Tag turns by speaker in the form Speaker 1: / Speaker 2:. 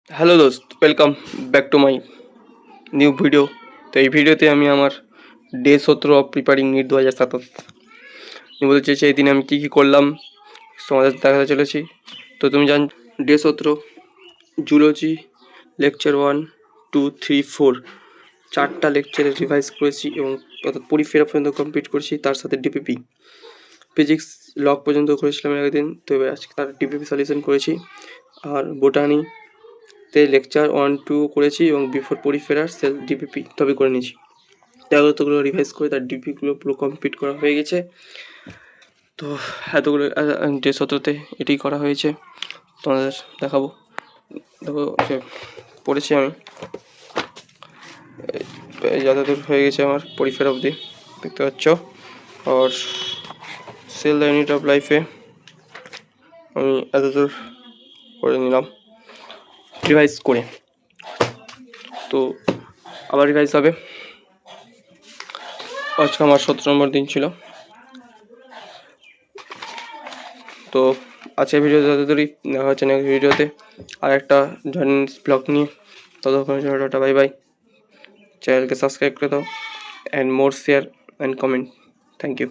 Speaker 1: Hello দোস্ত, welcome back to my new video. তো এই ভিডিওতে আমি আমার ডে 17 অফ প্রিপারিং নিট 2027 নিয়ে বলতে চেয়েছি এই দিনে আমি কী কী করলাম তোমাদের দেখাতে চলেছি। তো তুমি ডে 17 জুলজি লেকচার 1, 2, 3, 4 4টা লেকচারে রিভাইজ করেছি এবং অর্থাৎ পরিফেরা পর্যন্ত কমপ্লিট করেছি, তার সাথে ডিপিপি ফিজিক্স লগ পর্যন্ত করেছিলাম একদিন। তো এবার আজকে তার ডিপিপি সলিউশন করেছি। আর বোটানি লেকচার 1, 2 করেছি এবং বিফোর পরিফেরার সেল ডিপিপি তবে করে নিয়েছি। এতগুলো রিভাইজ করে তার ডিপিগুলো পুরো কমপ্লিট করা হয়ে গেছে। তো এতগুলো ডে 17তে এটাই করা হয়েছে, তোমাদের দেখাবো। দেখো পড়েছি আমি যতদূর হয়ে গেছে আমার পরিফেরা অবধি দেখতে পাচ্ছ। আর সেল দ্য ইউনিট অফ লাইফে আমি এতদূর করে নিলাম রিভাইজ করে। তো আবার রিভাইজ হবে। আজকে আমার 17 নম্বর দিন ছিল। তো আজকের ভিডিও যতদূরই, দেখা হচ্ছে নেক্সট ভিডিওতে আর একটা জার্নি ব্লগ নিয়ে। ততক্ষণ টাটা, বাই বাই। চ্যানেলকে সাবস্ক্রাইব করে দাও and more share and comment. Thank you.